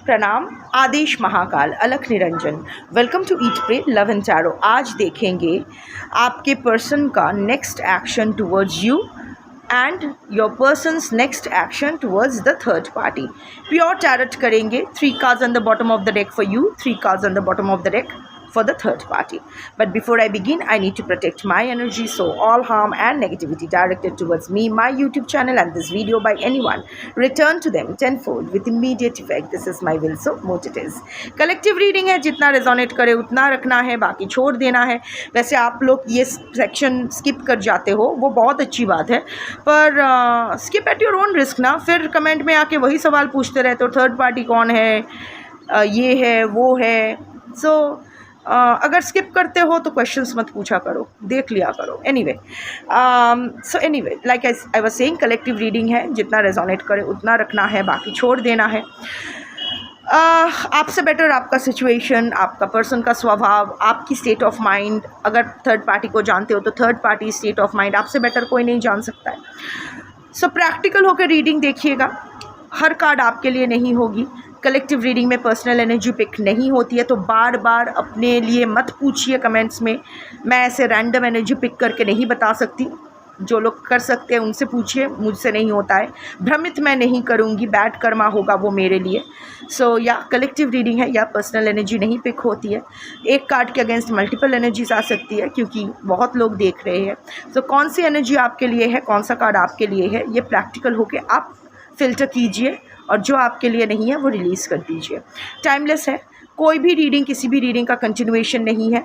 प्रणाम। आदेश महाकाल, अलख निरंजन। Welcome to eat pray love and tarot. आज देखेंगे आपके पर्सन का next action towards you and your person's next action towards the third party. Pure tarot करेंगे। 3 cards on the bottom of the deck for you, 3 cards on the bottom of the deck for the third party. But before I begin, I need to protect my energy, so all harm and negativity directed towards me, my YouTube channel and this video by anyone, return to them tenfold with immediate effect. This is my will, so mote it is. Collective reading है, जितना resonate करे उतना रखना है, बाकी छोड़ देना है। वैसे आप लोग ये सेक्शन स्किप कर जाते हो, वो बहुत अच्छी बात है, पर skip at your own risk ना। फिर कमेंट में आके वही सवाल पूछते रहते हो, थर्ड पार्टी कौन है, ये है वो है। सो अगर स्किप करते हो तो क्वेश्चंस मत पूछा करो, देख लिया करो। Anyway, like I was saying, collective reading है, जितना रेजोनेट करे उतना रखना है, बाकी छोड़ देना है। आपसे बेटर आपका सिचुएशन, आपका पर्सन का स्वभाव, आपकी स्टेट ऑफ माइंड, अगर थर्ड पार्टी को जानते हो तो third party state of mind आपसे बेटर कोई नहीं जान सकता है। सो प्रैक्टिकल होकर रीडिंग देखिएगा। हर कार्ड आपके लिए नहीं होगी। कलेक्टिव रीडिंग में पर्सनल एनर्जी पिक नहीं होती है, तो बार बार अपने लिए मत पूछिए कमेंट्स में। मैं ऐसे रैंडम एनर्जी पिक करके नहीं बता सकती। जो लोग कर सकते हैं उनसे पूछिए, मुझसे नहीं होता है। भ्रमित मैं नहीं करूँगी, बैड कर्मा होगा वो मेरे लिए। सो या कलेक्टिव रीडिंग है या पर्सनल एनर्जी नहीं पिक होती है। एक कार्ड के अगेंस्ट मल्टीपल एनर्जीज आ सकती है, क्योंकि बहुत लोग देख रहे हैं। सो कौन सी एनर्जी आपके लिए है, कौन सा कार्ड आपके लिए है, ये प्रैक्टिकल होके आप फिल्टर कीजिए, और जो आपके लिए नहीं है वो रिलीज़ कर दीजिए। टाइमलेस है, कोई भी रीडिंग किसी भी रीडिंग का कंटिन्यूएशन नहीं है,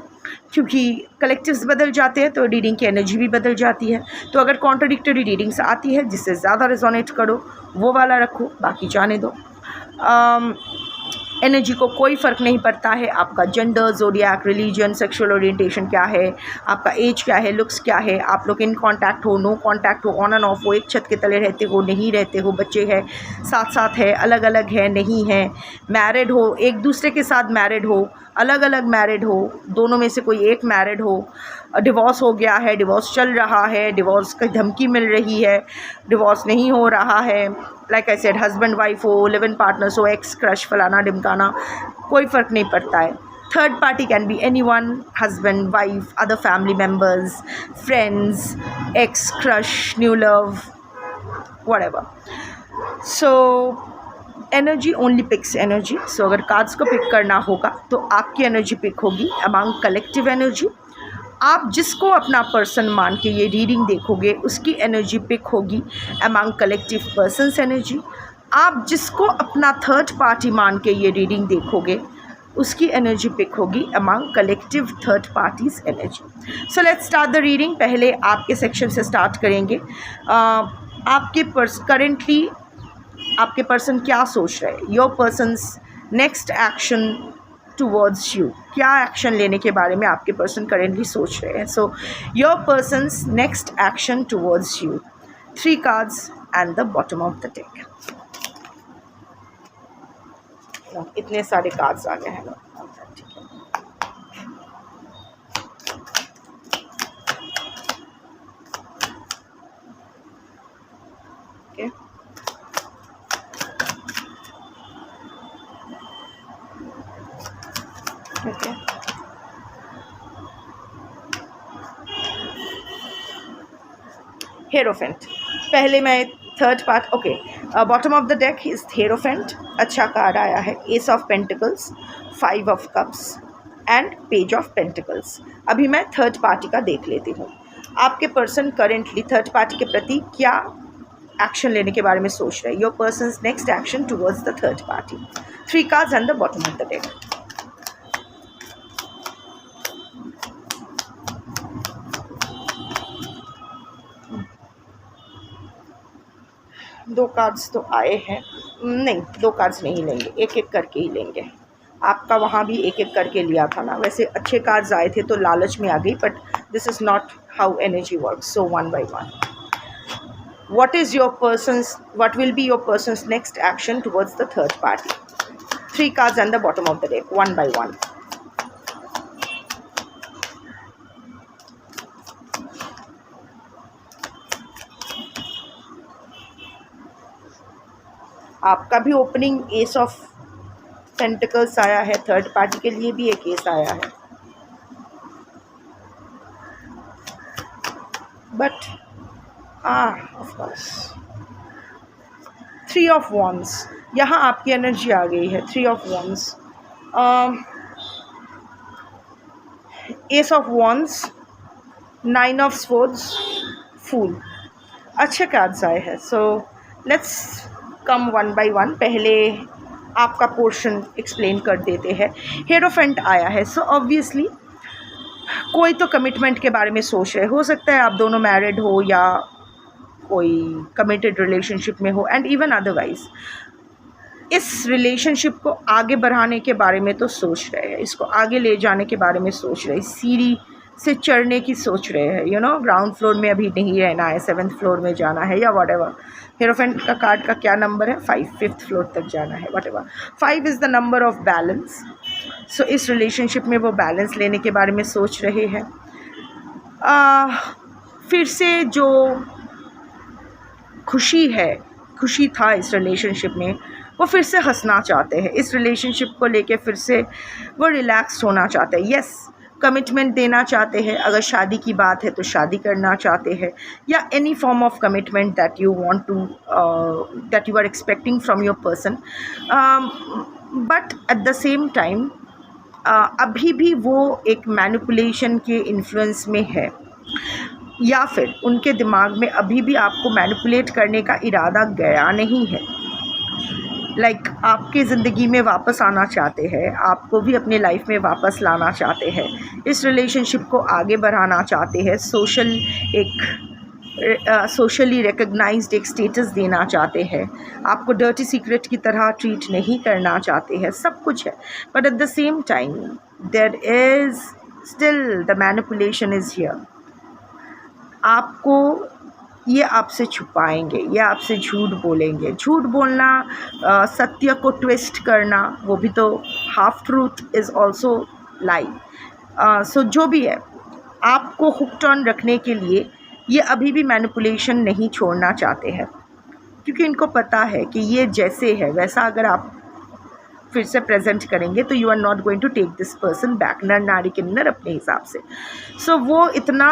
क्योंकि कलेक्टिव्स बदल जाते हैं तो रीडिंग की एनर्जी भी बदल जाती है। तो अगर कॉन्ट्राडिक्टरी रीडिंग्स आती है, जिससे ज़्यादा रेजोनेट करो वो वाला रखो, बाकी जाने दो। एनर्जी को कोई फ़र्क नहीं पड़ता है। आपका gender, zodiac, religion, sexual orientation क्या है, आपका एज क्या है, लुक्स क्या है, आप लोग इन कांटेक्ट हो, नो कांटेक्ट हो, ऑन एंड ऑफ हो, एक छत के तले रहते हो, नहीं रहते हो, बच्चे हैं, साथ साथ है, अलग अलग है, नहीं है, मैरिड हो, एक दूसरे के साथ मैरिड हो, अलग अलग मैरिड हो, दोनों में से कोई एक मैरिड हो, डिवोर्स हो गया है, डिवोर्स चल रहा है, डिवोर्स की धमकी मिल रही है, डिवोर्स नहीं हो रहा है, like I said, husband wife हो, लिव इन पार्टनर्स हो, एक्स क्रश, फलाना ढिमकाना, कोई फ़र्क नहीं पड़ता है। Third party can be anyone, husband, wife, other family members, friends, ex crush, new love, whatever. So energy only picks energy. So अगर कार्ड्स को पिक करना होगा तो आपकी एनर्जी पिक होगी अमंग कलेक्टिव एनर्जी। आप जिसको अपना पर्सन मान के ये रीडिंग देखोगे उसकी एनर्जी पिक होगी अमंग कलेक्टिव पर्सन्स एनर्जी। आप जिसको अपना थर्ड पार्टी मान के ये रीडिंग देखोगे उसकी एनर्जी पिक होगी among collective third parties energy. So let's start the reading. पहले आपके सेक्शन से स्टार्ट करेंगे। आपके करेंटली आपके पर्सन क्या सोच रहे हैं, your persons next action towards you, क्या एक्शन लेने के बारे में आपके पर्सन करेंटली सोच रहे हैं। So your persons next action towards you, 3 cards and the bottom of the deck. इतने सारे कार्ड्स आ गए हैं। ठीक है, ओके, हेरोफेंट। पहले मैं third part, okay, bottom of the deck is hierophant. अच्छा कार्ड आया है, ace of pentacles, 5 of cups and page of pentacles. अभी मैं थर्ड पार्टी का देख लेती हूँ। आपके पर्सन करेंटली थर्ड पार्टी के प्रति क्या एक्शन लेने के बारे में सोच रहे हैं, your persons next action towards the third party. 3 cards and the bottom of the deck. दो कार्ड्स तो आए हैं, नहीं 2 cards नहीं लेंगे, एक एक करके ही लेंगे। आपका वहाँ भी एक एक करके लिया था ना। वैसे अच्छे कार्ड्स आए थे तो लालच में आ गई, but this is not how energy works. So 1 by 1, what will be your person's next action towards the third party? 3 cards and the bottom of the deck, 1 by 1. आपका भी ओपनिंग एस ऑफ पेंटिकल्स आया है, third party के लिए भी एक case आया है, but of course 3 of wands, यहाँ आपकी एनर्जी आ गई है, 3 of wands, ace of wands, 9 of swords, fool, अच्छे कार्ड्स आए हैं। So let's come one by one, पहले आपका पोर्शन एक्सप्लेन कर देते हैं। हेरोफेंट आया है, सो ऑब्वियसली कोई तो कमिटमेंट के बारे में सोच रहे, हो सकता है आप दोनों मैरिड हो या कोई कमिटेड रिलेशनशिप में हो, एंड इवन अदरवाइज इस रिलेशनशिप को आगे बढ़ाने के बारे में तो सोच रहे हैं, इसको आगे ले जाने के बारे में सोच रहे हैं, सीढ़ी से चढ़ने की सोच रहे हैं, यू नो, ग्राउंड फ्लोर में अभी नहीं रहना है, 7th फ्लोर में जाना है या वट एवर। हेरोफेंट का कार्ड का क्या नंबर है? 5, 5th फ्लोर तक जाना है, whatever. 5 is the number of balance. So इस रिलेशनशिप में वो बैलेंस लेने के बारे में सोच रहे हैं। फिर से जो खुशी था इस रिलेशनशिप में, वो फिर से हंसना चाहते हैं, इस रिलेशनशिप को लेके फिर से वो रिलैक्स होना चाहते हैं। यस, कमिटमेंट देना चाहते हैं, अगर शादी की बात है तो शादी करना चाहते हैं, या any form of commitment that you want to that you are expecting from your person, but at the same time अभी भी वो एक मैनिपुलेशन के इन्फ्लुएंस में है, या फिर उनके दिमाग में अभी भी आपको मैनिपुलेट करने का इरादा गया नहीं है। लाइक आपकी ज़िंदगी में वापस आना चाहते हैं, आपको भी अपने लाइफ में वापस लाना चाहते हैं, इस रिलेशनशिप को आगे बढ़ाना चाहते हैं, सोशली रिकग्नाइज्ड एक स्टेटस देना चाहते हैं, आपको डर्टी सीक्रेट की तरह ट्रीट नहीं करना चाहते हैं, सब कुछ है, but at the same time there is still the manipulation is here. आपको ये आपसे छुपाएंगे, ये आपसे झूठ बोलेंगे, झूठ बोलना, सत्य को ट्विस्ट करना, वो भी तो हाफ ट्रूथ इज़ ऑल्सो लाई। सो जो भी है, आपको हुक्ड ऑन रखने के लिए ये अभी भी मैनिपुलेशन नहीं छोड़ना चाहते हैं, क्योंकि इनको पता है कि ये जैसे है वैसा अगर आप फिर से प्रेजेंट करेंगे तो you are not going to take this person back, नर नारी किन्नर अपने हिसाब से। सो वो इतना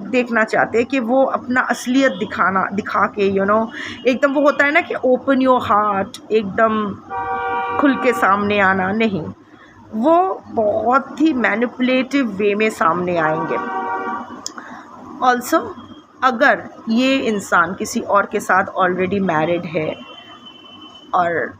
देखना चाहते हैं कि वो अपना असलियत दिखा के, यू नो, एकदम वो होता है ना कि ओपन योर हार्ट, एकदम खुल के सामने आना नहीं, वो बहुत ही मैनिपुलेटिव वे में सामने आएंगे। ऑल्सो अगर ये इंसान किसी और के साथ ऑलरेडी मैरिड है, और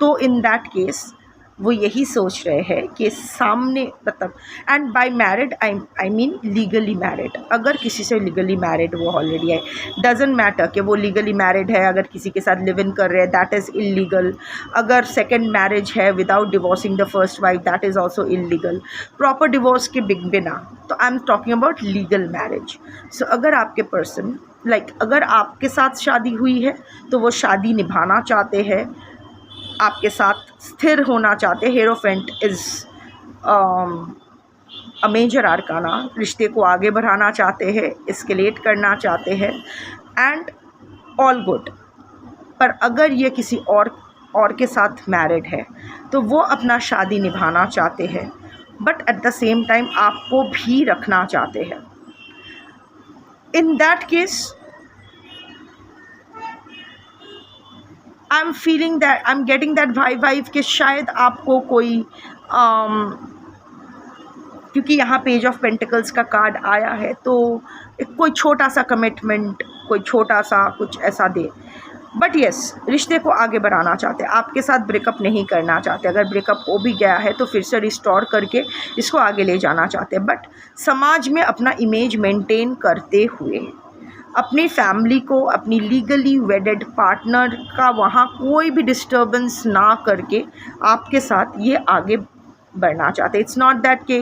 तो इन दैट केस वो यही सोच रहे हैं कि सामने, मतलब, and by married I mean legally married, अगर किसी से लीगली मैरिड वो ऑलरेडी है, डजेंट मैटर कि वो लीगली मैरिड है, अगर किसी के साथ लिव इन कर रहे हैं दैट इज़ इलीगल, अगर सेकंड मैरिज है without divorcing the first wife that is also illegal, proper divorce के बिना, तो I am talking about legal marriage. So अगर आपके पर्सन, अगर आपके साथ शादी हुई है तो वो शादी निभाना चाहते हैं, आपके साथ स्थिर होना चाहते हैं। Hierophant is a major arcana, रिश्ते को आगे बढ़ाना चाहते हैं, एस्केलेट करना चाहते हैं, एंड ऑल गुड। पर अगर ये किसी और के साथ मैरिड है तो वो अपना शादी निभाना चाहते हैं, but at the same time आपको भी रखना चाहते हैं। In that case I am feeling that, I am getting that vibe कि शायद आपको कोई क्योंकि यहाँ पेज ऑफ पेंटिकल्स का कार्ड आया है, तो कोई छोटा सा कमिटमेंट, कोई छोटा सा कुछ ऐसा दे, बट यस, रिश्ते को आगे बढ़ाना चाहते हैं, आपके साथ ब्रेकअप नहीं करना चाहते, अगर ब्रेकअप हो भी गया है तो फिर से रिस्टोर करके इसको आगे ले जाना चाहते हैं, बट समाज में अपना इमेज मेंटेन करते हुए, अपनी फैमिली को, अपनी लीगली वेडेड पार्टनर का वहाँ कोई भी डिस्टर्बेंस ना करके आपके साथ ये आगे बढ़ना चाहते। इट्स नॉट दैट कि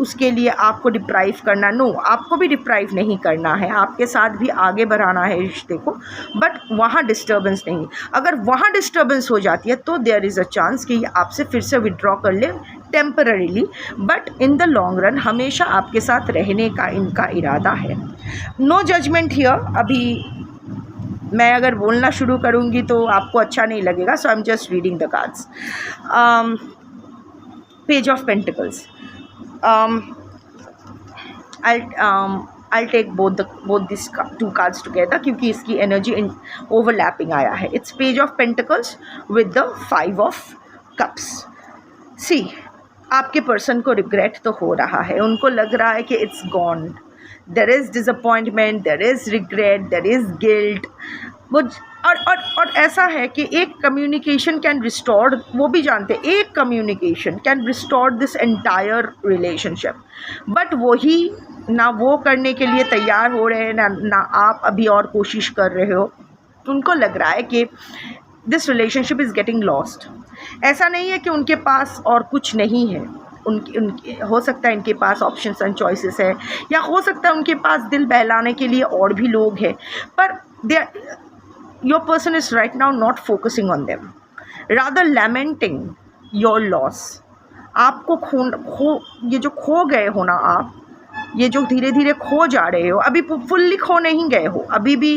उसके लिए आपको डिप्राइव करना, नो, आपको भी डिप्राइव नहीं करना है, आपके साथ भी आगे बढ़ाना है रिश्ते को, बट वहाँ डिस्टर्बेंस नहीं। अगर वहाँ डिस्टर्बेंस हो जाती है तो देयर इज़ अ चांस कि ये आपसे फिर से विड्रॉ कर ले temporarily, but in the long run हमेशा आपके साथ रहने का इनका इरादा है। नो जजमेंट हियर, अभी मैं अगर बोलना शुरू करूँगी तो आपको अच्छा नहीं लगेगा, so I am just reading the cards. Page of pentacles. I'll take both these two cards together क्योंकि इसकी एनर्जी ओवरलैपिंग आया है. It's page of pentacles with the 5 of cups. See, आपके पर्सन को रिग्रेट तो हो रहा है, उनको लग रहा है कि it's gone. There is disappointment, there is regret, there is guilt. वो और ऐसा है कि एक कम्युनिकेशन कैन रिस्टोर, वो भी जानते हैं एक communication can restore this entire relationship, but वही ना वो करने के लिए तैयार हो रहे हैं, ना आप अभी और कोशिश कर रहे हो. उनको लग रहा है कि this relationship is getting lost. ऐसा नहीं है कि उनके पास और कुछ नहीं है, उनके हो सकता है इनके पास ऑप्शंस एंड चॉइसेस है, या हो सकता है उनके पास दिल बहलाने के लिए और भी लोग हैं, पर दे your person is right now not focusing on them, rather lamenting your loss. आपको ये जो खो गए हो ना आप, ये जो धीरे धीरे खो जा रहे हो, अभी फुल्ली खो नहीं गए हो, अभी भी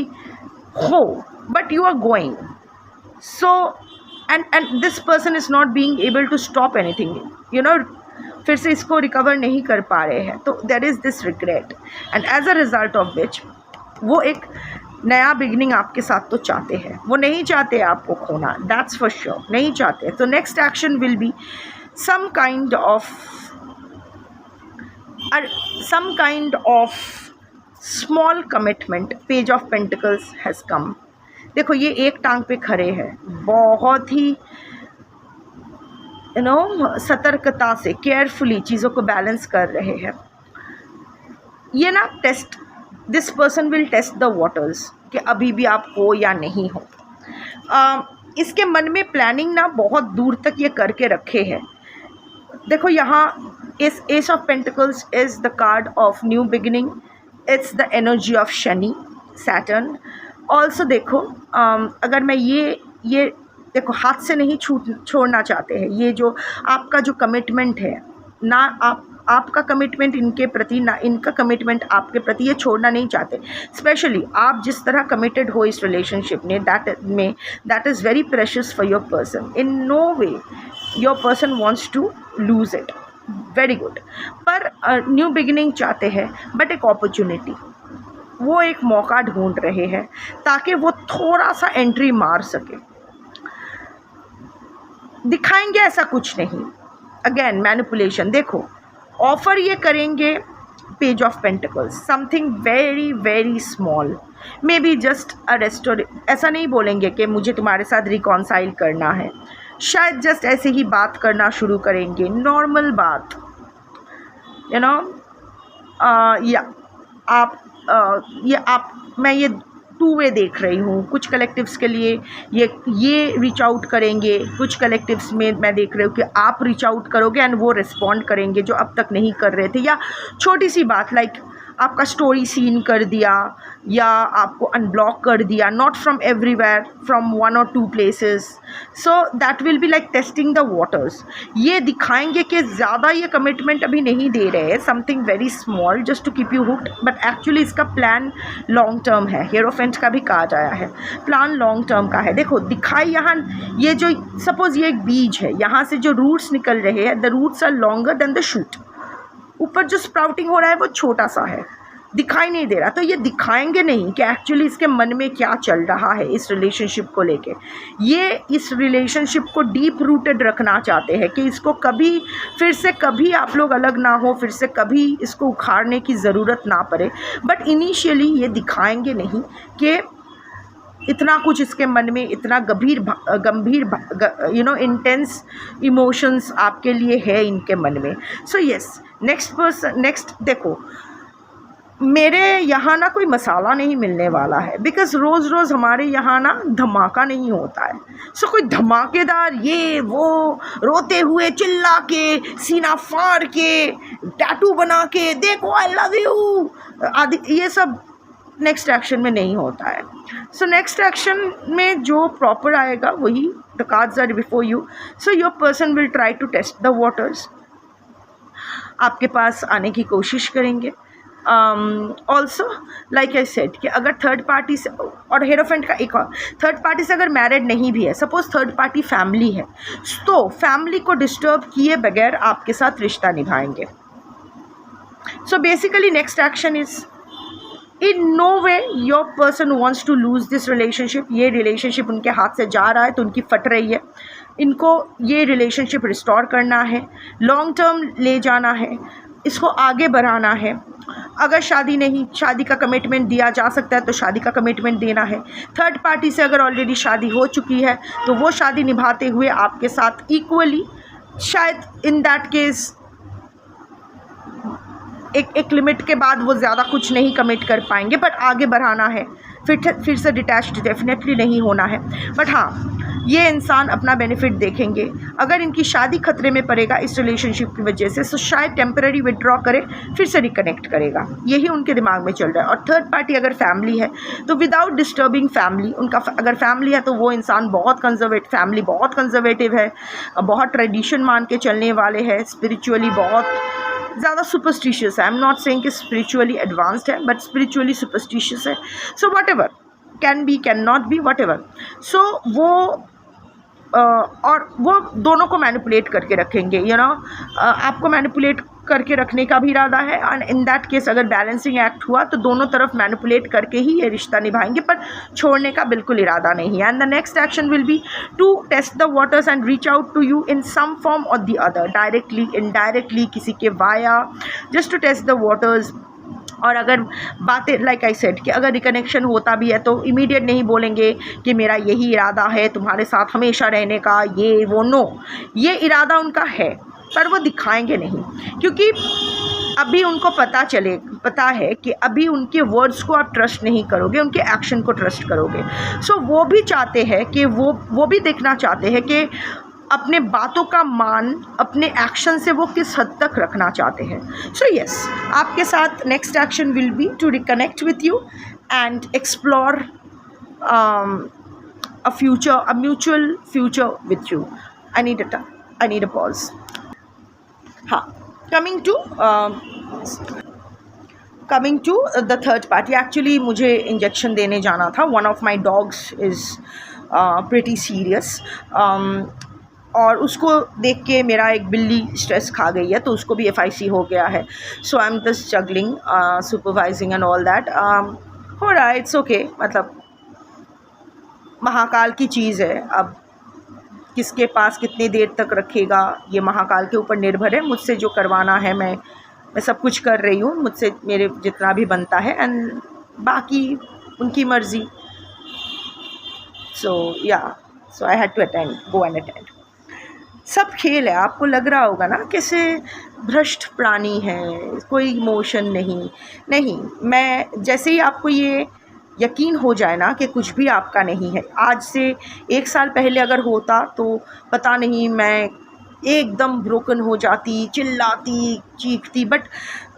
हो, but you are going. So and this person is not being able to stop anything, you know, फिर से इसको रिकवर नहीं कर पा रहे हैं. तो there is this regret, and as a result of which वो एक नया बिगनिंग आपके साथ तो चाहते हैं. वो नहीं चाहते आपको खोना, दैट्स फॉर श्योर, नहीं चाहते. तो next action will B some kind of small commitment. Page of pentacles has come. देखो ये एक टांग पे खड़े हैं, बहुत ही सतर्कता से, केयरफुली चीज़ों को बैलेंस कर रहे हैं. ये ना test, this person will test the waters कि अभी भी आप हो या नहीं हो. इसके मन में प्लानिंग ना बहुत दूर तक ये करके रखे हैं. देखो यहाँ इस S of pentacles is the card of new beginning. It's the energy of Shani, Saturn. Also देखो अगर मैं ये देखो हाथ से नहीं छोड़ना चाहते हैं. ये जो आपका जो कमिटमेंट है ना, आपका कमिटमेंट इनके प्रति, ना इनका कमिटमेंट आपके प्रति, ये छोड़ना नहीं चाहते. स्पेशली आप जिस तरह कमिटेड हो इस रिलेशनशिप में, that is very precious for your person. In no way your person wants to lose it. Very good. पर न्यू बिगिनिंग चाहते हैं, बट एक अपॉर्चुनिटी, वो एक मौका ढूंढ रहे हैं ताकि वो थोड़ा सा एंट्री मार सके. दिखाएंगे ऐसा कुछ नहीं. Again manipulation. देखो ऑफ़र ये करेंगे page of pentacles, something very very small, may be just a restaurant. ऐसा नहीं बोलेंगे कि मुझे तुम्हारे साथ रिकॉन्साइल करना है, शायद जस्ट ऐसे ही बात करना शुरू करेंगे, नॉर्मल बात, यू नो. या मैं ये 2 वे देख रही हूँ. कुछ कलेक्टिव्स के लिए ये रीच आउट करेंगे, कुछ कलेक्टिव्स में मैं देख रही हूँ कि आप रीच आउट करोगे एंड वो रिस्पॉन्ड करेंगे जो अब तक नहीं कर रहे थे. या छोटी सी बात लाइक आपका स्टोरी सीन कर दिया या आपको अनब्लॉक कर दिया, not from everywhere, from 1 or 2 places. So that will be like testing the waters. ये दिखाएंगे कि ज़्यादा ये कमिटमेंट अभी नहीं दे रहे हैं, something very small just to keep you hooked, but actually इसका प्लान लॉन्ग टर्म है. हियरोफेंट का भी कार्ड आया है, प्लान लॉन्ग टर्म का है. देखो दिखाई यहाँ, ये जो सपोज ये एक बीज है, यहाँ से जो रूट्स निकल रहे हैं, the roots are longer than the shoot. ऊपर जो स्प्राउटिंग हो रहा है वो छोटा सा है, दिखाई नहीं दे रहा. तो ये दिखाएंगे नहीं कि एक्चुअली इसके मन में क्या चल रहा है इस रिलेशनशिप को लेके. ये इस रिलेशनशिप को डीप रूटेड रखना चाहते हैं कि इसको कभी फिर से कभी आप लोग अलग ना हो, फिर से कभी इसको उखाड़ने की ज़रूरत ना पड़े. बट इनिशियली ये दिखाएंगे नहीं कि इतना कुछ इसके मन में, इतना गंभीर इंटेंस इमोशंस आपके लिए है इनके मन में. सो यस, नेक्स्ट देखो मेरे यहाँ ना कोई मसाला नहीं मिलने वाला है, बिकॉज़ रोज़ रोज़ हमारे यहाँ ना धमाका नहीं होता है. सो कोई धमाकेदार ये वो रोते हुए चिल्ला के, सीना फाड़ के, टैटू बना के, देखो आई लव यू आदि, ये सब नेक्स्ट एक्शन में नहीं होता है. सो नेक्स्ट एक्शन में जो प्रॉपर आएगा वही, the cards are before you. So your person will try to test the waters. आपके पास आने की कोशिश करेंगे. ऑल्सो लाइक आई सेड कि अगर थर्ड पार्टी से, और हेरोफेंट का एक और, थर्ड पार्टी से अगर मैरिड नहीं भी है, सपोज थर्ड पार्टी फैमिली है, तो फैमिली को डिस्टर्ब किए बगैर आपके साथ रिश्ता निभाएंगे. So basically next action is, in no way your person wants to lose this relationship. ये रिलेशनशिप उनके हाथ से जा रहा है तो उनकी फट रही है, इनको ये रिलेशनशिप रिस्टोर करना है, लॉन्ग टर्म ले जाना है, इसको आगे बढ़ाना है. अगर शादी नहीं, शादी का कमिटमेंट दिया जा सकता है तो शादी का कमिटमेंट देना है. थर्ड पार्टी से अगर ऑलरेडी शादी हो चुकी है तो वो शादी निभाते हुए आपके साथ इक्वली, शायद इन दैट केस एक लिमिट के बाद वो ज़्यादा कुछ नहीं कमिट कर पाएंगे, बट आगे बढ़ाना है. फिर से डिटैच्ड डेफिनेटली नहीं होना है, बट हाँ ये इंसान अपना बेनिफिट देखेंगे. अगर इनकी शादी खतरे में पड़ेगा इस रिलेशनशिप की वजह से, तो शायद टेम्पररी विड्रॉ करे, फिर से रिकनेक्ट करेगा, यही उनके दिमाग में चल रहा है. और थर्ड पार्टी अगर फैमिली है तो विदाउट डिस्टर्बिंग फैमिली, उनका अगर फैमिली है तो वो इंसान फैमिली बहुत कंजर्वेटिव है, बहुत ट्रेडिशन मान के चलने वाले हैं, स्पिरिचुअली बहुत ज़्यादा सुपरस्टिशियस है. आई एम नॉट सेइंग कि स्पिरिचुअली एडवांस्ड है, बट स्पिरिचुअली सुपरस्टिशियस है. So whatever can be, can not be, whatever. So वो और वो दोनों को मैनिपुलेट करके रखेंगे, आपको मैनिपुलेट करके रखने का भी इरादा है. एंड इन दैट केस अगर बैलेंसिंग एक्ट हुआ तो दोनों तरफ मैनिपुलेट करके ही ये रिश्ता निभाएंगे, पर छोड़ने का बिल्कुल इरादा नहीं है. And the next action will be to test the waters and reach out to you in some form और द अदर, डायरेक्टली, इनडायरेक्टली, किसी के via, just to test the waters. और अगर बातें लाइक आई सेड कि अगर reconnection होता भी है तो इमीडिएट नहीं बोलेंगे कि मेरा यही इरादा है तुम्हारे साथ हमेशा रहने का, ये वो, नो, ये इरादा उनका है पर वो दिखाएंगे नहीं, क्योंकि अभी उनको पता है कि अभी उनके वर्ड्स को आप ट्रस्ट नहीं करोगे, उनके एक्शन को ट्रस्ट करोगे. सो वो भी चाहते हैं कि वो भी देखना चाहते हैं कि अपने बातों का मान अपने एक्शन से वो किस हद तक रखना चाहते हैं. सो यस, आपके साथ next action will be to reconnect with you and explore a mutual future with you. I need a pause. हाँ, coming to the third party. Actually मुझे इंजेक्शन देने जाना था. One of my dogs is pretty serious. और उसको देख के मेरा एक बिल्ली स्ट्रेस खा गई है, तो उसको भी FIC हो गया है. So I am just juggling, supervising and all that. हो रहा है, इट्स ओके. मतलब महाकाल की चीज़ है, अब किसके पास कितनी देर तक रखेगा ये महाकाल के ऊपर निर्भर है. मुझसे जो करवाना है मैं सब कुछ कर रही हूँ, मुझसे मेरे जितना भी बनता है, एंड बाकी उनकी मर्ज़ी. So I had to go and attend. सब खेल है. आपको लग रहा होगा ना कैसे भ्रष्ट प्राणी है, कोई इमोशन नहीं. मैं जैसे ही आपको ये यकीन हो जाए ना कि कुछ भी आपका नहीं है, आज से 1 साल पहले अगर होता तो पता नहीं मैं एकदम ब्रोकन हो जाती, चिल्लाती, चीखती, बट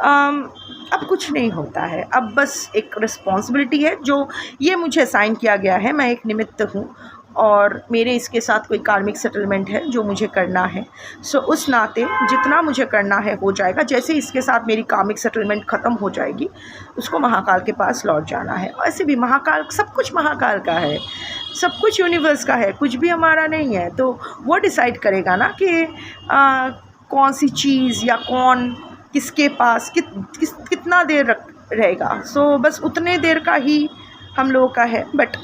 अब कुछ नहीं होता है. अब बस एक रिस्पॉन्सिबिलिटी है जो ये मुझे असाइन किया गया है. मैं एक निमित्त हूँ और मेरे इसके साथ कोई कार्मिक सेटलमेंट है जो मुझे करना है. सो उस नाते जितना मुझे करना है हो जाएगा. जैसे इसके साथ मेरी कार्मिक सेटलमेंट ख़त्म हो जाएगी, उसको महाकाल के पास लौट जाना है. ऐसे भी महाकाल, सब कुछ महाकाल का है, सब कुछ यूनिवर्स का है, कुछ भी हमारा नहीं है. तो वो डिसाइड करेगा ना कि कौन सी चीज़ या कौन किसके पास कितना देर रहेगा. सो बस उतने देर का ही हम लोगों का है. बट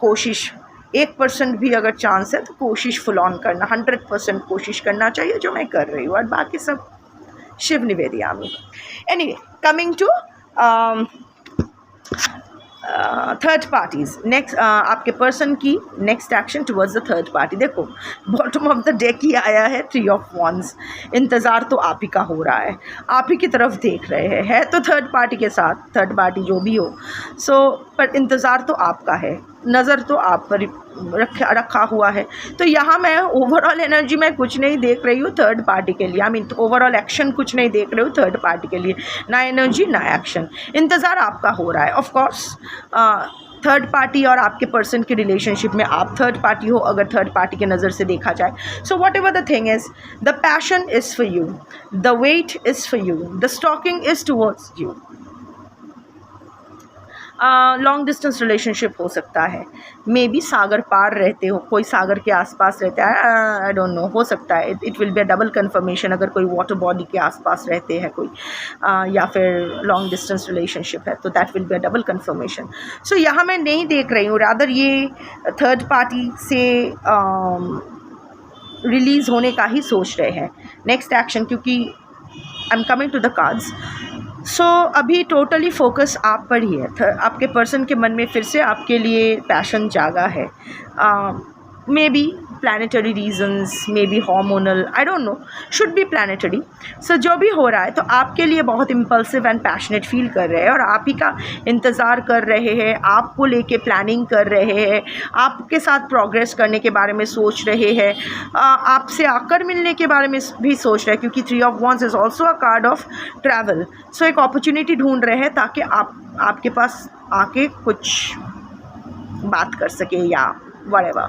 कोशिश 1% भी अगर चांस है तो कोशिश फुल ऑन करना, 100% कोशिश करना चाहिए, जो मैं कर रही हूँ. और बाकी सब शिव निवेदियामी. Anyway, coming to third parties. Next आपके पर्सन की next action towards the third party. देखो बॉटम ऑफ द डेक ही आया है 3 ऑफ वॉन्ड्स. इंतज़ार तो आप ही का हो रहा है, आप ही की तरफ देख रहे हैं. है तो थर्ड पार्टी के साथ, थर्ड पार्टी जो भी हो. पर इंतज़ार तो आपका है, नज़र तो आप पर रखा हुआ है. तो यहाँ मैं ओवरऑल एनर्जी में कुछ नहीं देख रही हूँ थर्ड पार्टी के लिए. आई मीन ओवरऑल एक्शन कुछ नहीं देख रही हूँ थर्ड पार्टी के लिए. ना एनर्जी ना एक्शन, इंतज़ार आपका हो रहा है. ऑफ कोर्स थर्ड पार्टी और आपके पर्सन के रिलेशनशिप में आप थर्ड पार्टी हो अगर थर्ड पार्टी के नज़र से देखा जाए. So whatever the thing is, the passion is for you, the wait is for you, the stalking is towards you. Long distance relationship हो सकता है, मे बी सागर पार रहते हो, कोई सागर के आसपास रहता है, आई डोंट नो, हो सकता है। It will be a double confirmation अगर कोई वाटर बॉडी के आसपास रहते हैं कोई, या फिर लॉन्ग डिस्टेंस रिलेशनशिप है तो that will be a double confirmation. So यहाँ मैं नहीं देख रही हूँ, रादर ये थर्ड पार्टी से रिलीज़ होने का ही सोच रहे हैं नेक्स्ट एक्शन, क्योंकि I am coming to the cards. So अभी टोटली फोकस आप पर ही है। आपके पर्सन के मन में फिर से आपके लिए पैशन जागा है, maybe planetary reasons, maybe hormonal, I don't know, should be planetary. So जो भी हो रहा है तो आपके लिए बहुत इम्पल्सिव एंड पैशनेट फील कर रहे हैं और आप ही का इंतज़ार कर रहे हैं, आपको लेके प्लानिंग कर रहे हैं, आपके साथ प्रोग्रेस करने के बारे में सोच रहे हैं, आपसे आकर मिलने के बारे में भी सोच रहे हैं, क्योंकि 3 of wands is also a card of travel. So एक अपॉर्चुनिटी ढूंढ रहे हैं ताकि आपके पास आके कुछ बात कर सके या whatever।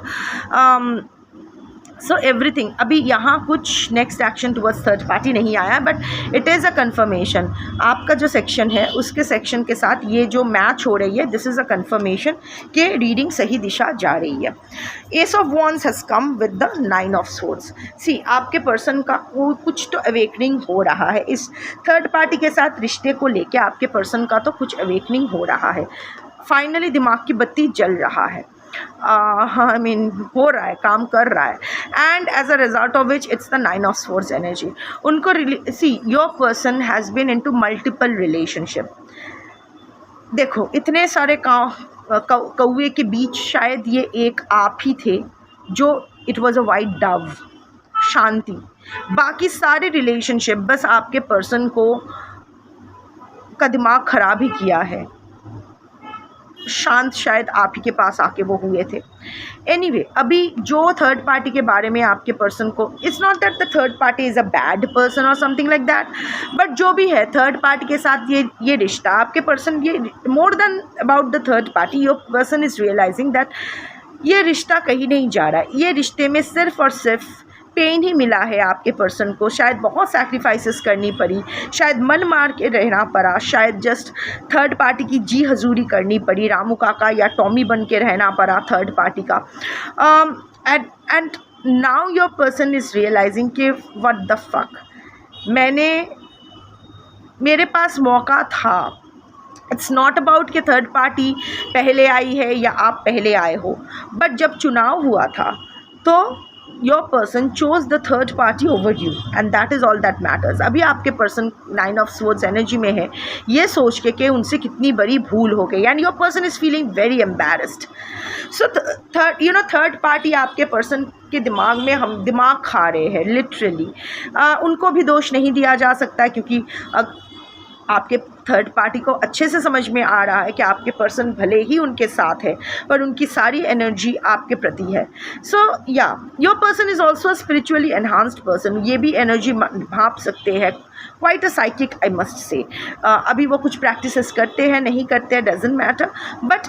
सो एवरीथिंग, अभी यहाँ कुछ next action towards third party नहीं आया, but it is a conformation. आपका जो सेक्शन है उसके सेक्शन के साथ ये जो मैच हो रही है, दिस इज़ अ कन्फर्मेशन कि रीडिंग सही दिशा जा रही है। Ace of wands has come with the 9 of swords. See, आपके पर्सन का कुछ तो अवेकनिंग हो रहा है इस थर्ड पार्टी के साथ रिश्ते को लेके, आपके पर्सन का तो कुछ अवेकनिंग हो रहा है। फाइनली दिमाग की बत्ती जल रहा है, आई मीन हो रहा है, काम कर रहा है, and as a result of which it's the 9 of swords energy. उनको see, your person has been into multiple relationship. देखो, इतने सारे कौवे के बीच शायद ये एक आप ही थे जो it was a white dove, शांति। बाकी सारे रिलेशनशिप बस आपके पर्सन को का दिमाग ख़राब ही किया है। शांत शायद आप ही के पास आके वो हुए थे। एनीवे, अभी जो थर्ड पार्टी के बारे में आपके पर्सन को, it's not that the third party is a bad person और समथिंग लाइक दैट, बट जो भी है थर्ड पार्टी के साथ ये रिश्ता, आपके पर्सन, ये more than about the third party, your person is realising that ये रिश्ता कहीं नहीं जा रहा है। ये रिश्ते में सिर्फ और सिर्फ पेन ही मिला है आपके पर्सन को, शायद बहुत सैक्रिफाइसेस करनी पड़ी, शायद मन मार के रहना पड़ा, शायद जस्ट थर्ड पार्टी की जी हजूरी करनी पड़ी, रामू काका या टॉमी बन के रहना पड़ा थर्ड पार्टी का। And now your person is realising कि व्हाट द फक, मेरे पास मौका था। इट्स नॉट अबाउट कि थर्ड पार्टी पहले आई है या आप पहले आए हो, बट जब चुनाव हुआ था तो your person chose the third party over you and that is all that matters। अभी आपके person 9 of swords energy में है, ये सोच के कि उनसे कितनी बड़ी भूल हो गई, and your person is feeling very embarrassed। so third party आपके person के दिमाग में हम दिमाग खा रहे हैं लिटरली। उनको भी दोष नहीं दिया जा सकता क्योंकि आपके थर्ड पार्टी को अच्छे से समझ में आ रहा है कि आपके पर्सन भले ही उनके साथ है पर उनकी सारी एनर्जी आपके प्रति है। सो या your person is also spiritually enhanced person. ये भी एनर्जी भाप सकते हैं, quite a psychic I must say. अभी वो कुछ प्रैक्टिसेस करते हैं नहीं करते हैं doesn't matter, but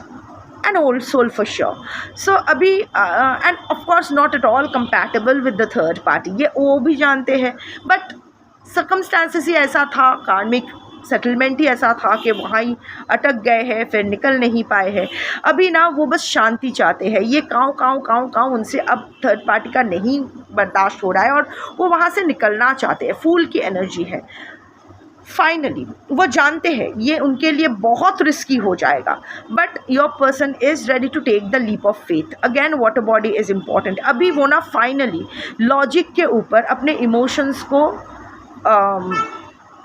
an old soul for sure। so अभी and of course not at all compatible with the third party, ये वो भी जानते हैं, but circumstances ही ऐसा था, कार्मिक सेटलमेंट ही ऐसा था कि वहाँ ही अटक गए हैं, फिर निकल नहीं पाए हैं। अभी ना वो बस शांति चाहते हैं। ये काँव उनसे अब थर्ड पार्टी का नहीं बर्दाश्त हो रहा है और वो वहाँ से निकलना चाहते हैं। फूल की एनर्जी है। फाइनली वो जानते हैं ये उनके लिए बहुत रिस्की हो जाएगा, but your person is ready to take the leap of faith. Again water body is important. अभी वो ना फाइनली लॉजिक के ऊपर अपने इमोशंस को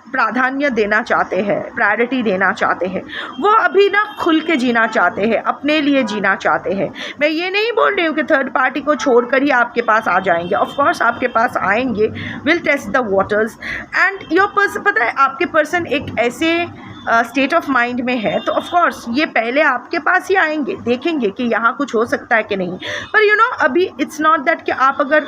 प्राधान्य देना चाहते हैं, प्रायोरिटी देना चाहते हैं। वो अभी ना खुल के जीना चाहते हैं, अपने लिए जीना चाहते हैं। मैं ये नहीं बोल रही हूँ कि थर्ड पार्टी को छोड़कर ही आपके पास आ जाएंगे। ऑफ कोर्स आपके पास आएंगे, will test the waters and your person. पता है आपके पर्सन एक ऐसे स्टेट ऑफ माइंड में है तो ऑफ कोर्स ये पहले आपके पास ही आएंगे, देखेंगे कि यहाँ कुछ हो सकता है कि नहीं। पर अभी इट्स नॉट दैट कि आप अगर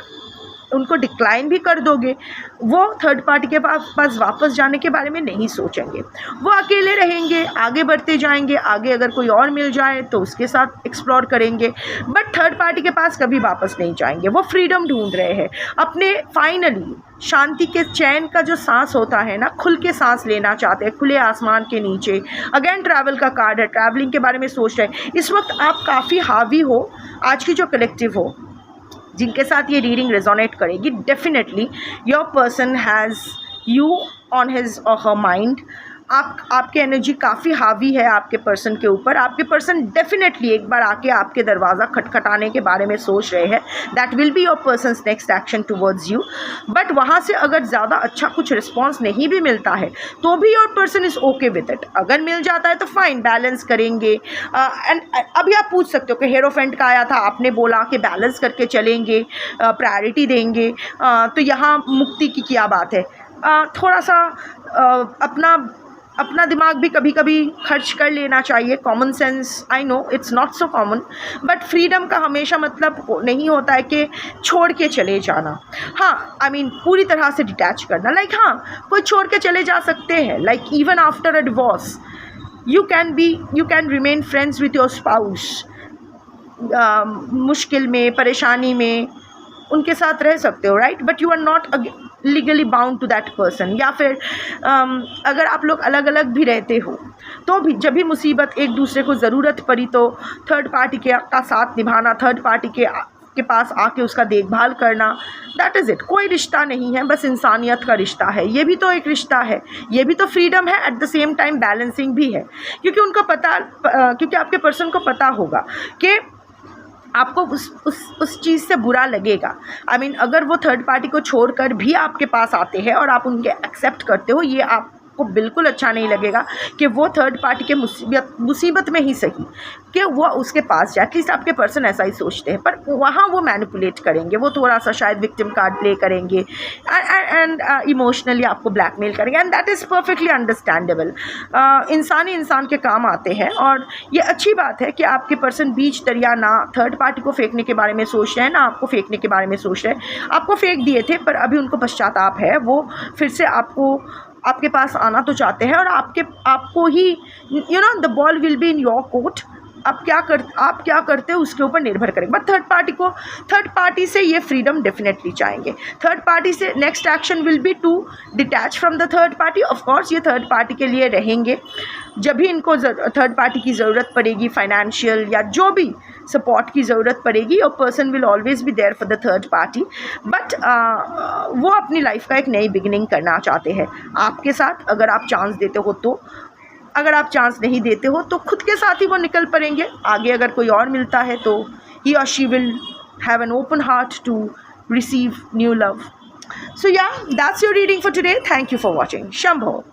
उनको डिक्लाइन भी कर दोगे, वो थर्ड पार्टी के पास वापस जाने के बारे में नहीं सोचेंगे। वो अकेले रहेंगे, आगे बढ़ते जाएंगे, आगे अगर कोई और मिल जाए तो उसके साथ एक्सप्लोर करेंगे, बट थर्ड पार्टी के पास कभी वापस नहीं जाएंगे। वो फ्रीडम ढूंढ रहे हैं अपने, फाइनली शांति के चैन का जो सांस होता है ना, खुल के सांस लेना चाहते हैं खुले आसमान के नीचे। अगेन ट्रैवल का कार्ड है, ट्रैवलिंग के बारे में सोच रहे हैं। इस वक्त आप काफ़ी हावी हो, आज की जो कलेक्टिव हो जिनके साथ ये रीडिंग रेजोनेट करेगी, definitely your person has you on his और हर माइंड। आपके एनर्जी काफ़ी हावी है आपके पर्सन के ऊपर। आपके पर्सन डेफिनेटली एक बार आके आपके दरवाज़ा खटखटाने के बारे में सोच रहे हैं। That will be your person's next action towards you. But वहाँ से अगर ज़्यादा अच्छा कुछ रिस्पॉन्स नहीं भी मिलता है तो भी your person is okay with it. अगर मिल जाता है तो फाइन, बैलेंस करेंगे। एंड अभी आप पूछ सकते हो कि हेरोफेंट का आया था, आपने बोला कि बैलेंस करके चलेंगे, प्रायोरिटी देंगे, तो यहाँ मुक्ति की क्या बात है। थोड़ा सा अपना दिमाग भी कभी कभी खर्च कर लेना चाहिए। Common sense, I know it's not so common, but freedom का हमेशा मतलब नहीं होता है कि छोड़ के चले जाना। हाँ, आई मीन पूरी तरह से डिटैच करना। लाइक हाँ, कोई छोड़ के चले जा सकते हैं। Like even after a divorce you can remain friends with your spouse. मुश्किल में, परेशानी में उनके साथ रह सकते हो, right, but you are not legally bound to that person. या फिर अगर आप लोग अलग अलग भी रहते हो तो भी जब भी मुसीबत एक दूसरे को ज़रूरत पड़ी तो थर्ड पार्टी का साथ निभाना, थर्ड पार्टी के पास आके उसका देखभाल करना, दैट इज़ इट। कोई रिश्ता नहीं है, बस इंसानियत का रिश्ता है। ये भी तो एक रिश्ता है, ये भी तो फ्रीडम है, eight the same time balancing भी है। क्योंकि आपके पर्सन को पता होगा कि आपको उस चीज़ से बुरा लगेगा। आई मीन अगर वो थर्ड पार्टी को छोड़कर भी आपके पास आते हैं और आप उनके एक्सेप्ट करते हो, ये आपको बिल्कुल अच्छा नहीं लगेगा कि वो थर्ड पार्टी के मुसीबत में ही सही कि वो उसके पास जाए। एटलीस्ट आपके पर्सन ऐसा ही सोचते हैं, पर वहाँ वो मैनिपुलेट करेंगे, वो थोड़ा सा शायद विक्टिम कार्ड प्ले करेंगे एंड इमोशनली आपको ब्लैकमेल करेंगे, and that is perfectly understandable. इंसान के काम आते हैं, और ये अच्छी बात है कि आपके पर्सन बीच दरिया ना थर्ड पार्टी को फेंकने के बारे में सोच रहे हैं, ना आपको फेंकने के बारे में सोच रहे हैं। आपको फेंक दिए थे पर अभी उनको पश्चाताप है, वो फिर से आपके पास आना तो चाहते हैं, और आपको ही the ball will be in your court. आप क्या करते हो उसके ऊपर निर्भर करेगा। बट थर्ड पार्टी से ये फ्रीडम डेफिनेटली चाहेंगे। थर्ड पार्टी से next action will be to detach from the third party. Of course ये थर्ड पार्टी के लिए रहेंगे जब भी इनको थर्ड पार्टी की ज़रूरत पड़ेगी, फाइनेंशियल या जो भी सपोर्ट की ज़रूरत पड़ेगी, और person will always be there for the third party. But वो अपनी लाइफ का एक नई बिगिनिंग करना चाहते हैं आपके साथ, अगर आप चांस देते हो तो। अगर आप चांस नहीं देते हो तो खुद के साथ ही वो निकल पड़ेंगे आगे। अगर कोई और मिलता है तो ही और she will have an open heart to receive new love. So yeah, that's your reading for today. Thank you for watching. Shambho.